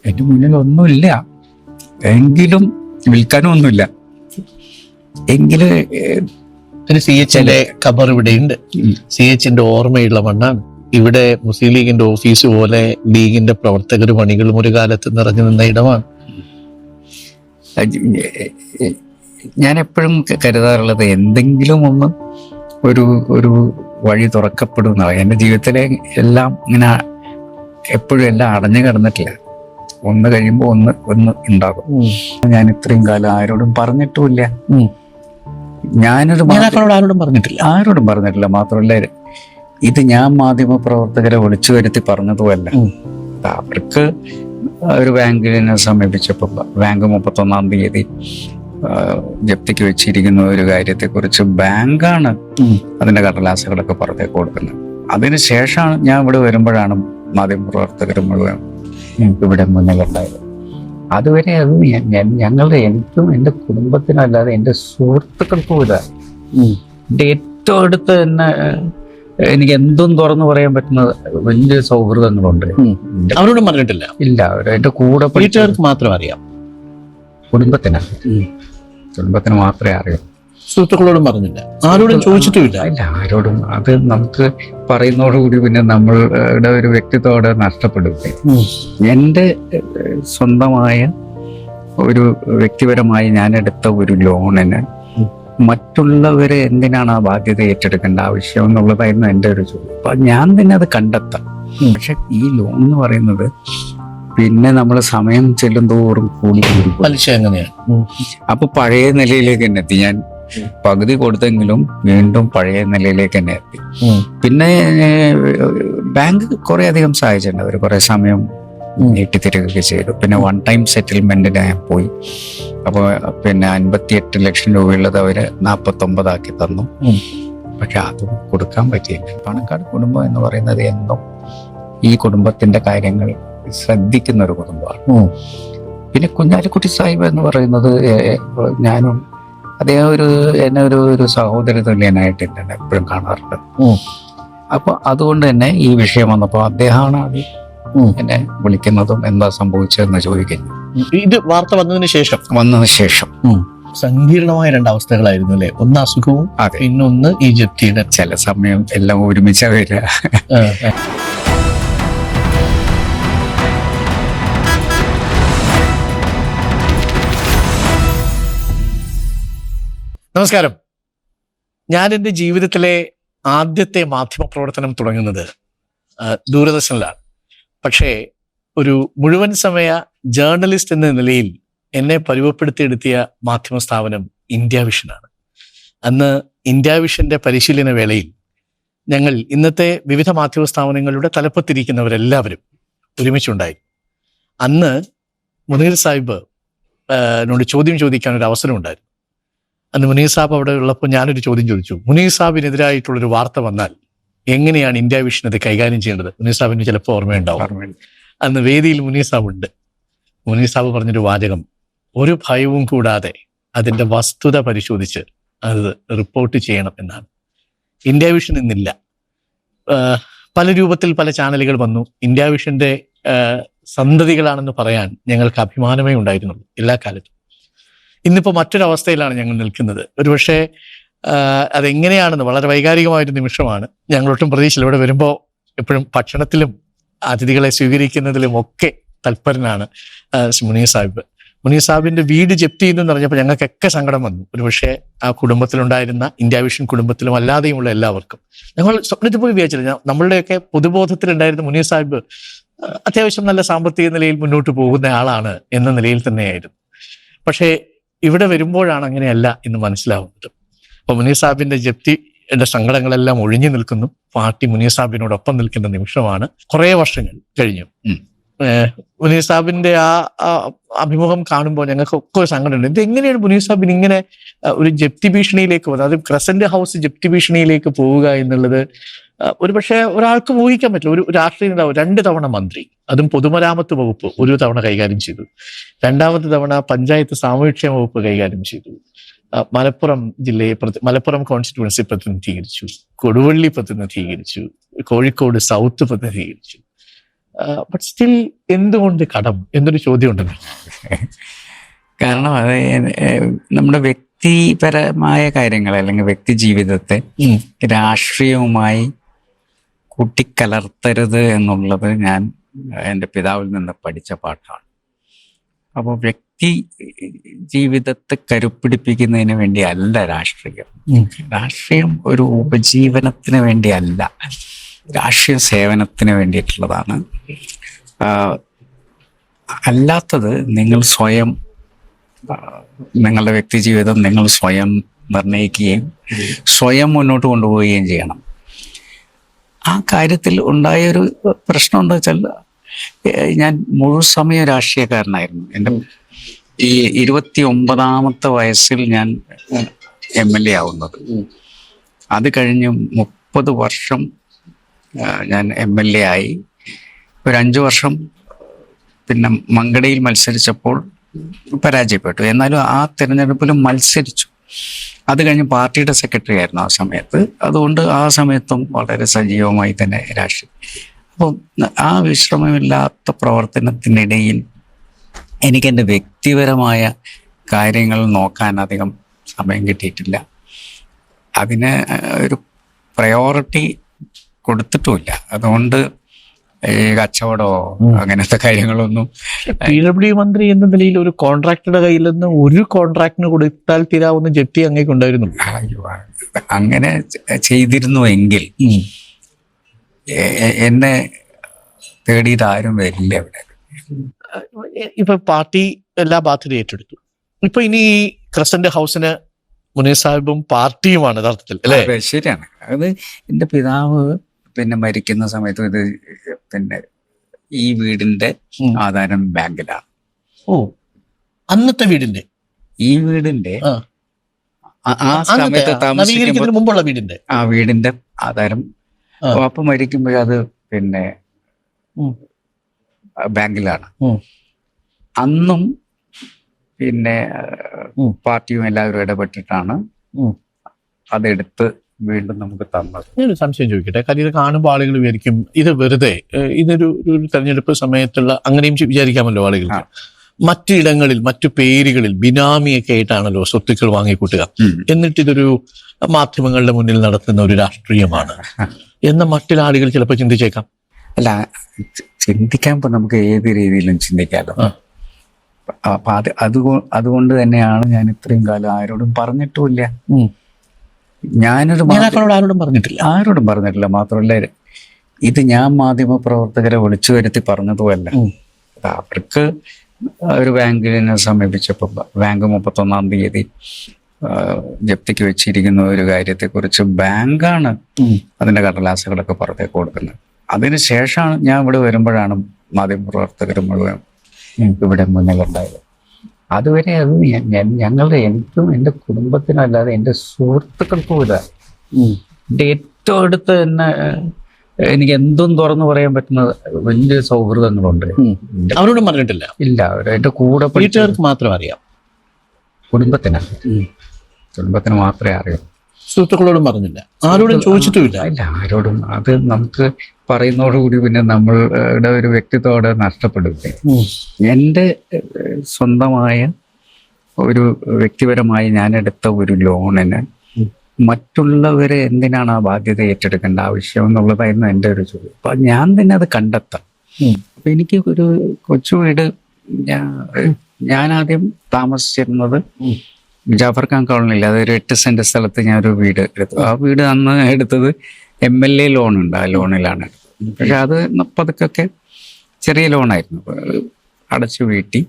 എന്റെ മുന്നിൽ ഒന്നുമില്ല, എങ്കിലും വിൽക്കാനും ഒന്നുമില്ല. എങ്കിലും സി എച്ചിന്റെ ഖബർ ഇവിടെയുണ്ട്. സി എച്ചിന്റെ ഓർമ്മയുള്ള മണ്ണാണ്. ഇവിടെ മുസ്ലിം ലീഗിന്റെ ഓഫീസ് പോലെ ലീഗിന്റെ പ്രവർത്തകർ പണികളും ഒരു കാലത്ത് നിറഞ്ഞു നിന്ന ഇടമാണ്. ഞാൻ എപ്പോഴും കരുതാറുള്ളത് എന്തെങ്കിലും ഒന്ന് ഒരു വഴി തുറക്കപ്പെടുന്നതാണ്. എൻ്റെ ജീവിതത്തിലെ എല്ലാം ഇങ്ങനെ എപ്പോഴും എല്ലാം അടഞ്ഞു കിടന്നിട്ടില്ല. ഒന്ന് കഴിയുമ്പോൾ ഒന്ന് ഉണ്ടാകും. ഞാൻ ഇത്രയും കാലം ആരോടും പറഞ്ഞിട്ടുമില്ല. ആരോടും പറഞ്ഞിട്ടില്ല. മാത്രമല്ല, ഇത് ഞാൻ മാധ്യമ പ്രവർത്തകരെ വിളിച്ചു വരുത്തി പറഞ്ഞതുമല്ല. അവർക്ക് ഒരു ബാങ്കിനെ സമീപിച്ചപ്പോൾ ബാങ്ക് 31-ാം തീയതി ജപ്തിക്ക് വെച്ചിരിക്കുന്ന ഒരു കാര്യത്തെക്കുറിച്ച് ബാങ്കാണ് അതിന്റെ കടലാസുകളൊക്കെ പുറത്തേക്ക് കൊടുക്കുന്നത്. അതിനുശേഷമാണ് ഞാൻ ഇവിടെ വരുമ്പോഴാണ് മാധ്യമപ്രവർത്തകർ മുഴുവൻ ഇവിടെ മുന്നിലുണ്ടായത്. അതുവരെ അത് ഞങ്ങളുടെ എനിക്കും എൻ്റെ കുടുംബത്തിനും അല്ലാതെ എൻ്റെ സുഹൃത്തുക്കൾക്കും ഇല്ല. എൻ്റെ ഏറ്റവും അടുത്ത് തന്നെ എനിക്ക് എന്തും തുറന്നു പറയാൻ പറ്റുന്ന വലിയ സൗഹൃദങ്ങളുണ്ട്. അവരോടും പറഞ്ഞിട്ടില്ല? ഇല്ല, എൻ്റെ കൂടെ വീട്ടുകാർക്ക് മാത്രം അറിയാം. കുടുംബത്തിന് മാത്രമേ അറിയൂ. സുഹൃത്തുക്കളോടും പറഞ്ഞില്ല? ആരോടും ചോദിച്ചിട്ടുമില്ല? ഇല്ല, ആരോടും. അത് നമുക്ക് പറയുന്നതോടുകൂടി പിന്നെ നമ്മളുടെ ഒരു വ്യക്തിത്വം നഷ്ടപ്പെടും. എൻ്റെ സ്വന്തമായ ഒരു വ്യക്തിപരമായി ഞാൻ എടുത്ത ഒരു ലോണിന് മറ്റുള്ളവരെ എന്തിനാണ് ആ ബാധ്യത ഏറ്റെടുക്കേണ്ട ആവശ്യം എന്നുള്ളതായിരുന്നു എൻ്റെ ഒരു ചോദ്യം. അപ്പൊ ഞാൻ തന്നെ അത് കണ്ടെത്താം. പക്ഷെ ഈ ലോൺ എന്ന് പറയുന്നത് പിന്നെ നമ്മൾ സമയം ചെല്ലും തോറും കൂടി പലിശ എങ്ങനെയാണ്? അപ്പൊ പഴയ നിലയിലേക്ക് തന്നെ എത്തി. ഞാൻ പകുതി കൊടുത്തെങ്കിലും വീണ്ടും പഴയ നിലയിലേക്ക് തന്നെ എത്തി. പിന്നെ ബാങ്ക് കുറെ അധികം സഹായിച്ചിട്ടുണ്ട്. അവർ കുറെ സമയം നീട്ടിത്തരികയൊക്കെ ചെയ്തു. പിന്നെ 1 ടൈം സെറ്റിൽമെന്റിന് ഞാൻ പോയി. അപ്പോൾ പിന്നെ 58 ലക്ഷം രൂപയുള്ളത് അവര് 49 ആക്കി തന്നു. പക്ഷെ അതും കൊടുക്കാൻ പറ്റിയില്ല. പണക്കാട് കുടുംബം എന്ന് പറയുന്നത് എന്നും ഈ കുടുംബത്തിന്റെ കാര്യങ്ങൾ ശ്രദ്ധിക്കുന്ന ഒരു കുടുംബമാണ്. പിന്നെ കുഞ്ഞാലിക്കുട്ടി സാഹിബ് എന്ന് പറയുന്നത് ഞാനും അദ്ദേഹം എന്നെ ഒരു സഹോദര തുല്യനായിട്ട് തന്നെ എപ്പോഴും കാണാറുണ്ട്. അപ്പൊ അതുകൊണ്ട് തന്നെ ഈ വിഷയം വന്നപ്പോൾ അദ്ദേഹമാണ് എന്നെ വിളിക്കുന്നതും എന്താ സംഭവിച്ചതെന്ന് ചോദിക്കുന്നു. ഇത് വാർത്ത വന്നതിന് ശേഷം സങ്കീർണമായ 2 അവസ്ഥകളായിരുന്നു അല്ലെ? ഒന്ന് അസുഖവും പിന്നൊന്ന് ഈ ജപ്തിയുടെ. ചില സമയം എല്ലാം ഒരുമിച്ച വരിക. നമസ്കാരം. ഞാൻ എൻ്റെ ജീവിതത്തിലെ ആദ്യത്തെ മാധ്യമപ്രവർത്തനം തുടങ്ങുന്നത് ദൂരദർശനിലാണ്. പക്ഷേ ഒരു മുഴുവൻ സമയ ജേർണലിസ്റ്റ് എന്ന നിലയിൽ എന്നെ പരുവപ്പെടുത്തിയെടുത്തിയ മാധ്യമ സ്ഥാപനം ഇന്ത്യ വിഷനാണ്. അന്ന് ഇന്ത്യ വിഷന്റെ പരിശീലന വേളയിൽ ഞങ്ങൾ ഇന്നത്തെ വിവിധ മാധ്യമ സ്ഥാപനങ്ങളുടെ തലപ്പത്തിരിക്കുന്നവരെല്ലാവരും ഒരുമിച്ചുണ്ടായി. അന്ന് മുനീർ സാഹിബ് നോട് ചോദ്യം ചോദിക്കാൻ ഒരു അവസരം ഉണ്ടായിരുന്നു. അന്ന് മുനീർ സാഹിബ് അവിടെ ഉള്ളപ്പോൾ ഞാനൊരു ചോദ്യം ചോദിച്ചു. മുനീർ സാഹിബിനെതിരായിട്ടുള്ളൊരു വാർത്ത വന്നാൽ എങ്ങനെയാണ് ഇന്ത്യ വിഷൻ അത് കൈകാര്യം ചെയ്യേണ്ടത്? മുനീർ സാഹിബിന് ചിലപ്പോൾ ഓർമ്മയുണ്ടാവും. അന്ന് വേദിയിൽ മുനീർ സാഹിബ് ഉണ്ട്. മുനീർ സാഹിബ് പറഞ്ഞൊരു വാചകം, ഒരു ഭയവും കൂടാതെ അതിന്റെ വസ്തുത പരിശോധിച്ച് അത് റിപ്പോർട്ട് ചെയ്യണം എന്നാണ്. ഇന്ത്യ വിഷൻ ഇന്നില്ല. പല രൂപത്തിൽ പല ചാനലുകൾ വന്നു. ഇന്ത്യ വിഷന്റെ സന്തതികളാണെന്ന് പറയാൻ ഞങ്ങൾക്ക് അഭിമാനമേ ഉണ്ടായിരുന്നുള്ളൂ എല്ലാ കാലത്തും. ഇന്നിപ്പോൾ മറ്റൊരവസ്ഥയിലാണ് ഞങ്ങൾ നിൽക്കുന്നത്. ഒരുപക്ഷെ അതെങ്ങനെയാണെന്ന് വളരെ വൈകാരികമായൊരു നിമിഷമാണ്. ഞങ്ങളൊട്ടും പ്രതീക്ഷയില്ല. ഇവിടെ വരുമ്പോൾ എപ്പോഴും ഭക്ഷണത്തിലും അതിഥികളെ സ്വീകരിക്കുന്നതിലും ഒക്കെ തൽപരനാണ് മുനീർ സാഹിബ്. മുനീർ സാഹിബിന്റെ വീട് ജപ്തി എന്ന് പറഞ്ഞപ്പോൾ ഞങ്ങൾക്കൊക്കെ സങ്കടം വന്നു. ഒരുപക്ഷെ ആ കുടുംബത്തിലുണ്ടായിരുന്ന ഇന്ത്യ വിഷൻ കുടുംബത്തിലും അല്ലാതെയുമുള്ള എല്ലാവർക്കും. ഞങ്ങൾ സ്വപ്നത്തിൽ പോയി വിചാരിച്ചില്ല. നമ്മളുടെയൊക്കെ പൊതുബോധത്തിലുണ്ടായിരുന്ന മുനീർ സാഹിബ് അത്യാവശ്യം നല്ല സാമ്പത്തിക നിലയിൽ മുന്നോട്ട് പോകുന്ന ആളാണ് എന്ന നിലയിൽ തന്നെയായിരുന്നു. പക്ഷേ ഇവിടെ വരുമ്പോഴാണ് അങ്ങനെയല്ല എന്ന് മനസ്സിലാവുന്നത്. അപ്പൊ മുനീർ സാഹിബിന്റെ ജപ്തിയുടെ സങ്കടങ്ങളെല്ലാം ഒഴിഞ്ഞു നിൽക്കുന്നു. പാർട്ടി മുനീർ സാഹിബിനോടൊപ്പം നിൽക്കുന്ന നിമിഷമാണ്. കുറേ വർഷങ്ങൾ കഴിഞ്ഞു. മുനീർ സാഹിബിന്റെ ആ അഭിമുഖം കാണുമ്പോൾ ഞങ്ങൾക്കൊക്കെ ഒരു സങ്കടമുണ്ട്. ഇതെങ്ങനെയാണ് മുനീർ സാഹിബിന് ഇങ്ങനെ ഒരു ജപ്തി ഭീഷണിയിലേക്ക് പോകുന്നത്? അത് ക്രസന്റ് ഹൗസ് ജപ്തി ഭീഷണിയിലേക്ക് പോവുക എന്നുള്ളത് ഒരുപക്ഷെ ഒരാൾക്ക് ഊഹിക്കാൻ പറ്റില്ല. ഒരു രാഷ്ട്രീയ നേതാവ് 2 തവണ മന്ത്രി, അതും പൊതുമരാമത്ത് വകുപ്പ് ഒരു തവണ കൈകാര്യം ചെയ്തു. 2ാമത്തെ തവണ പഞ്ചായത്ത് സാമൂഹ്യക്ഷേമ വകുപ്പ് കൈകാര്യം ചെയ്തു. മലപ്പുറം ജില്ലയെ മലപ്പുറം കോൺസ്റ്റിറ്റ്യുവൻസി പ്രതിനിധീകരിച്ചു, കൊടുവള്ളി പ്രതിനിധീകരിച്ചു, കോഴിക്കോട് സൗത്ത് പ്രതിനിധീകരിച്ചു. ബട്ട് സ്റ്റിൽ എന്തുകൊണ്ട് കടം എന്നൊരു ചോദ്യം ഉണ്ടല്ലോ. കാരണം അത് നമ്മുടെ വ്യക്തിപരമായ കാര്യങ്ങൾ അല്ലെങ്കിൽ വ്യക്തി ജീവിതത്തെ രാഷ്ട്രീയവുമായി കൂട്ടിക്കലർത്തരുത് എന്നുള്ളത് ഞാൻ എൻ്റെ പിതാവിൽ നിന്ന് പഠിച്ച പാഠമാണ്. അപ്പോൾ വ്യക്തി ജീവിതത്തെ കരുപ്പിടിപ്പിക്കുന്നതിന് വേണ്ടിയല്ല രാഷ്ട്രീയം. രാഷ്ട്രീയം ഒരു ഉപജീവനത്തിന് വേണ്ടിയല്ല, രാഷ്ട്രീയ സേവനത്തിന് വേണ്ടിയിട്ടുള്ളതാണ്. അല്ലാത്തത് നിങ്ങൾ സ്വയം, നിങ്ങളുടെ വ്യക്തി ജീവിതം നിങ്ങൾ സ്വയം നിർണ്ണയിക്കുകയും സ്വയം മുന്നോട്ട് കൊണ്ടുപോവുകയും ചെയ്യണം. ആ കാര്യത്തിൽ ഉണ്ടായൊരു പ്രശ്നം എന്താ വെച്ചാൽ, ഞാൻ മുഴുസമയ രാഷ്ട്രീയക്കാരനായിരുന്നു. എൻ്റെ ഈ 29ാമത്തെ വയസ്സിൽ ഞാൻ MLA ആവുന്നത്. അത് കഴിഞ്ഞ് 30 വർഷം ഞാൻ MLA ആയി. ഒരു 5 വർഷം പിന്നെ മങ്കടയിൽ മത്സരിച്ചപ്പോൾ പരാജയപ്പെട്ടു. എന്നാലും ആ തിരഞ്ഞെടുപ്പിലും മത്സരിച്ചു. അത് കഴിഞ്ഞ് പാർട്ടിയുടെ സെക്രട്ടറി ആയിരുന്നു ആ സമയത്ത്. അതുകൊണ്ട് ആ സമയത്തും വളരെ സജീവമായി തന്നെ രാഷ്ട്രീയം. അപ്പം ആ വിശ്രമമില്ലാത്ത പ്രവർത്തനത്തിനിടയിൽ എനിക്ക് എൻ്റെ വ്യക്തിപരമായ കാര്യങ്ങൾ നോക്കാൻ അധികം സമയം കിട്ടിയിട്ടില്ല. അതിന് ഒരു പ്രയോറിറ്റി കൊടുത്തിട്ടുമില്ല. അതുകൊണ്ട് ഈ കച്ചവടമോ അങ്ങനത്തെ കാര്യങ്ങളൊന്നും. PWD മന്ത്രി എന്ന നിലയിൽ ഒരു കോൺട്രാക്ടറുടെ കയ്യിൽ നിന്ന് ഒരു കോൺട്രാക്ടിന് കൊടുത്താൽ തീരാവുന്ന ജപ്തി അങ്ങേക്ക് ഉണ്ടായിരുന്നു. അങ്ങനെ ചെയ്തിരുന്നുവെങ്കിൽ എന്നെ തേടിയിട്ട് ആരും വരില്ല ഇവിടെ. ഇപ്പൊ പാർട്ടി എല്ലാ ബാധ്യത ഏറ്റെടുത്തു. ഇപ്പൊ ഇനി ഈ ക്രസന്റ് ഹൗസിന് മുനീർ സാഹിബും പാർട്ടിയുമാണ് യഥാർത്ഥത്തിൽ, അല്ലേ? ശരിയാണ്. അത് എൻ്റെ പിതാവ് പിന്നെ മരിക്കുന്ന സമയത്ത് ഇത് പിന്നെ ഈ വീടിന്റെ ആധാരം ബാങ്കിലാണ്. ഓ, അന്നത്തെ വീടിന്റെ, ഈ വീടിന്റെ ആ സമയത്ത് താമസിക്കുമ്പോൾ മുമ്പുള്ള വീടിന്റെ, ആ വീടിന്റെ ആധാരം അപ്പം മരിക്കുമ്പോഴത് പിന്നെ ബാങ്കിലാണ്. അന്നും പിന്നെ പാർട്ടിയും എല്ലാവരും ഇടപെട്ടിട്ടാണ് അതെടുത്ത് വീണ്ടും നമുക്ക് തന്നത്. ഞാനൊരു സംശയം ചോദിക്കട്ടെ. കാര്യം ഇത് കാണുമ്പോൾ ആളുകൾ വിചാരിക്കും ഇത് വെറുതെ ഇതൊരു തെരഞ്ഞെടുപ്പ് സമയത്തുള്ള, അങ്ങനെയും വിചാരിക്കാമല്ലോ ആളുകൾക്ക്. മറ്റിടങ്ങളിൽ മറ്റു പേരുകളിൽ ബിനാമിയൊക്കെ ആയിട്ടാണല്ലോ സ്വത്തുക്കൾ വാങ്ങിക്കൂട്ടുക. എന്നിട്ട് ഇതൊരു മാധ്യമങ്ങളുടെ മുന്നിൽ നടത്തുന്ന ഒരു രാഷ്ട്രീയമാണ് എന്ന മറ്റുള്ള ആളുകൾ ചിലപ്പോൾ ചിന്തിച്ചേക്കാം. അല്ല, ചിന്തിക്കാൻ നമുക്ക് ഏത് രീതിയിലും ചിന്തിക്കാമല്ലോ. അപ്പൊ അതുകൊണ്ട് തന്നെയാണ് ഞാൻ ഇത്രയും കാലം ആരോടും പറഞ്ഞിട്ടുമില്ല. ആരോടും പറഞ്ഞിട്ടില്ല. മാത്രമല്ല, ഇത് ഞാൻ മാധ്യമ പ്രവർത്തകരെ വിളിച്ചു വരുത്തി പറഞ്ഞതുമല്ല. അവർക്ക് ഒരു ബാങ്കിനെ സമീപിച്ചപ്പോൾ ബാങ്ക് 31-ാം തീയതി ജപ്തിക്ക് വെച്ചിരിക്കുന്ന ഒരു കാര്യത്തെക്കുറിച്ച് ബാങ്കാണ് അതിന്റെ കടലാസുകളൊക്കെ പുറത്തേക്ക് കൊടുക്കുന്നത്. അതിനുശേഷമാണ് ഞാൻ ഇവിടെ വരുമ്പോഴാണ് മാധ്യമപ്രവർത്തകർ മുഴുവൻ ഇവിടെ മുന്നിലുണ്ടായത്. അതുവരെ അത് ഞങ്ങളുടെ എനിക്കും എൻ്റെ കുടുംബത്തിനും അല്ലാതെ എൻ്റെ സുഹൃത്തുക്കൾക്കും ഇല്ല. എൻ്റെ ഏറ്റവും അടുത്ത് തന്നെ എനിക്ക് എന്തും തുറന്നു പറയാൻ പറ്റുന്ന വലിയ സൗഹൃദങ്ങളുണ്ട്. അവരോടും പറഞ്ഞിട്ടില്ല? ഇല്ല, അവരുടെ കൂടെ വീട്ടുകാർക്ക് മാത്രം അറിയാം. കുടുംബത്തിന് മാത്രമേ അറിയൂ. സുഹൃത്തുക്കളോടും പറഞ്ഞില്ല? ആരോടും ചോദിച്ചിട്ടുമില്ല? ഇല്ല, ആരോടും. അത് നമുക്ക് പറയുന്നതോടുകൂടി പിന്നെ നമ്മളുടെ ഒരു വ്യക്തിത്വം നഷ്ടപ്പെടുക. എൻ്റെ സ്വന്തമായ ഒരു വ്യക്തിപരമായി ഞാൻ എടുത്ത ഒരു ലോണിന് മറ്റുള്ളവരെ എന്തിനാണ് ആ ബാധ്യത ഏറ്റെടുക്കേണ്ട ആവശ്യം എന്നുള്ളതായിരുന്നു എൻ്റെ ഒരു ചോദ്യം. അപ്പൊ ഞാൻ തന്നെ അത് കണ്ടെത്താം. അപ്പൊ എനിക്ക് ഒരു കൊച്ചു വീട്, ഞാൻ ആദ്യം താമസിച്ചിരുന്നത് ജാഫർ ഖാൻ കോളനിയിൽ, അതൊരു 8 സെന്റ് സ്ഥലത്ത് ഞാനൊരു വീട് എടുത്തു. ആ വീട് അന്ന് എടുത്തത് MLA ലോണുണ്ട്, ആ ലോണിലാണ് എടുത്തത്. പക്ഷെ അത് പതുക്കെ ചെറിയ ലോണായിരുന്നു, അടച്ചു വീട്ടി.